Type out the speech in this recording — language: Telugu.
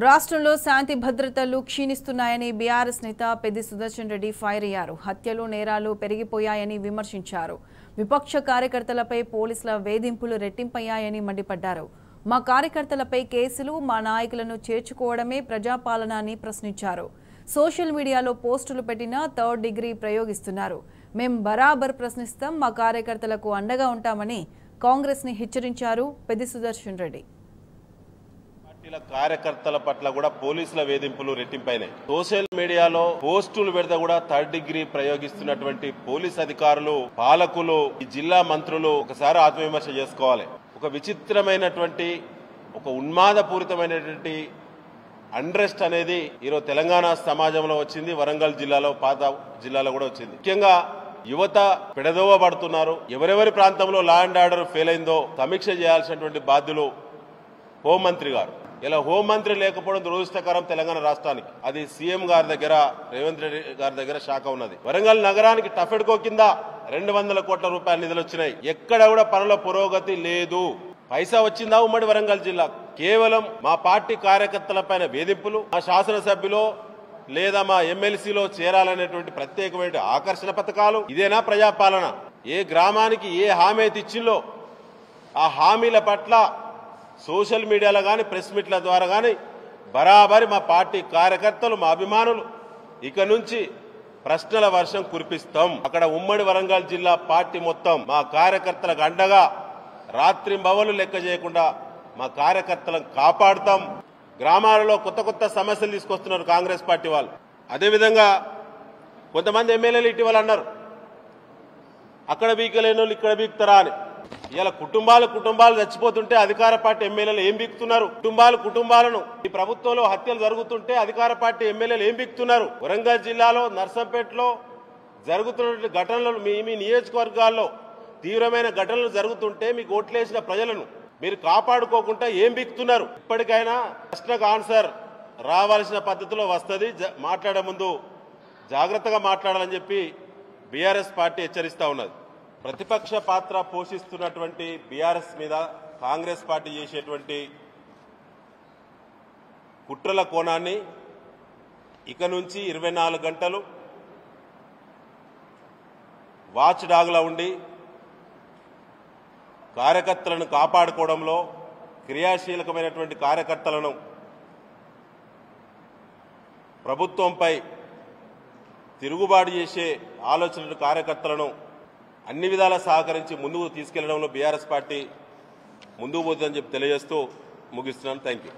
రాష్ట్రంలో శాంతి భద్రతలు క్షీణిస్తున్నాయని బీఆర్ఎస్ నేత పెద్ది సుదర్శన్ రెడ్డి ఫైర్ అయ్యారు. హత్యలు నేరాలు పెరిగిపోయాయని విమర్శించారు. విపక్ష కార్యకర్తలపై పోలీసుల వేధింపులు రెట్టింపయ్యాయని మండిపడ్డారు. మా కార్యకర్తలపై కేసులు, మా నాయకులను చేర్చుకోవడమే ప్రజాపాలన అని ప్రశ్నించారు. సోషల్ మీడియాలో పోస్టులు పెట్టినా థర్డ్ డిగ్రీ ప్రయోగిస్తున్నారు. మేం బరాబర్ ప్రశ్నిస్తాం, మా కార్యకర్తలకు అండగా ఉంటామని కాంగ్రెస్ ని హెచ్చరించారు పెద్ది సుదర్శన్ రెడ్డి. కార్యకర్తల పట్ల కూడా పోలీసుల వేధింపులు రెట్టింపైనాయి. సోషల్ మీడియాలో పోస్టులు పెడితే కూడా థర్డ్ డిగ్రీ ప్రయోగిస్తున్నటువంటి పోలీస్ అధికారులు, పాలకులు, ఈ జిల్లా మంత్రులు ఒకసారి ఆత్మవిమర్శ చేసుకోవాలి. ఒక విచిత్రమైనటువంటి, ఒక ఉన్మాదపూరితమైనటువంటి అన్రెస్ట్ అనేది ఈరోజు తెలంగాణ సమాజంలో వచ్చింది. వరంగల్ జిల్లాలో, పాత జిల్లాలో కూడా వచ్చింది. ముఖ్యంగా యువత పెడదోవ పడుతున్నారు. ఎవరెవరి ప్రాంతంలో లా అండ్ ఆర్డర్ ఫెయిల్ అయిందో సమీక్ష చేయాల్సినటువంటి బాధ్యులు హోంమంత్రి గారు. ఇలా హోంమంత్రి లేకపోవడం దురదృష్టకరం తెలంగాణ రాష్ట్రానికి. అది సీఎం గారి దగ్గర, రేవంత్ రెడ్డి గారి దగ్గర శాఖ ఉన్నది. వరంగల్ నగరానికి టఫెడ్కో కింద 200 కోట్ల రూపాయల నిధులు వచ్చినాయి. ఎక్కడ కూడా పనుల పురోగతి లేదు. పైసా వచ్చిందా ఉమ్మడి వరంగల్ జిల్లా? కేవలం మా పార్టీ కార్యకర్తల పైన వేధింపులు, మా శాసనసభ్యులో లేదా మా ఎమ్మెల్సీలో చేరాలనేటువంటి ప్రత్యేకమైన ఆకర్షణ పథకాలు. ఇదేనా ప్రజాపాలన? ఏ గ్రామానికి ఏ హామీ అయితే ఇచ్చిందో ఆ హామీల పట్ల సోషల్ మీడియాలో కానీ, ప్రెస్ మీట్ల ద్వారా కానీ బరాబరి మా పార్టీ కార్యకర్తలు, మా అభిమానులు ఇక నుంచి ప్రశ్నల వర్షం కురిపిస్తాం. అక్కడ ఉమ్మడి వరంగల్ జిల్లా పార్టీ మొత్తం మా కార్యకర్తలకు అండగా రాత్రింబవలు లెక్క చేయకుండా మా కార్యకర్తలను కాపాడుతాం. గ్రామాలలో కొత్త కొత్త సమస్యలు తీసుకొస్తున్నారు కాంగ్రెస్ పార్టీ వాళ్ళు. అదేవిధంగా కొంతమంది ఎమ్మెల్యేలు ఇటీవల అన్నారు, అక్కడ బీకలేని వాళ్ళు ఇక్కడ బీకుతారా అని. ఇలా కుటుంబాలు చచ్చిపోతుంటే అధికార పార్టీ ఎమ్మెల్యేలు ఏం బీకుతున్నారు? కుటుంబాలను ఈ ప్రభుత్వంలో హత్యలు జరుగుతుంటే అధికార పార్టీ ఎమ్మెల్యేలు ఏం బీకుతున్నారు? వరంగల్ జిల్లాలో నర్సంపేటలో జరుగుతున్న ఘటనలు, మీ నియోజకవర్గాల్లో తీవ్రమైన ఘటనలు జరుగుతుంటే మీకు ఓట్లేసిన ప్రజలను మీరు కాపాడుకోకుండా ఏం బీకుతున్నారు? ఇప్పటికైనా ప్రశ్నకు ఆన్సర్ రావాల్సిన పద్ధతిలో వస్తుంది. మాట్లాడే ముందు జాగ్రత్తగా మాట్లాడాలని చెప్పి బీఆర్ఎస్ పార్టీ హెచ్చరిస్తా ఉన్నది. ప్రతిపక్ష పాత్ర పోషిస్తున్నటువంటి బీఆర్ఎస్ మీద కాంగ్రెస్ పార్టీ చేసేటువంటి కుట్రల కోణాన్ని ఇక నుంచి 24 గంటలు వాచ్ డాగ్లా ఉండి కార్యకర్తలను కాపాడుకోవడంలో, క్రియాశీలకమైనటువంటి కార్యకర్తలను, ప్రభుత్వంపై తిరుగుబాటు చేసే ఆలోచనలు కార్యకర్తలను అన్ని విధాలా సహకరించి ముందుకు తీసుకెళ్లడంలో బీఆర్ఎస్ పార్టీ ముందుకు పోతుందని చెప్పి తెలియజేస్తూ ముగిస్తున్నాను. Thank you.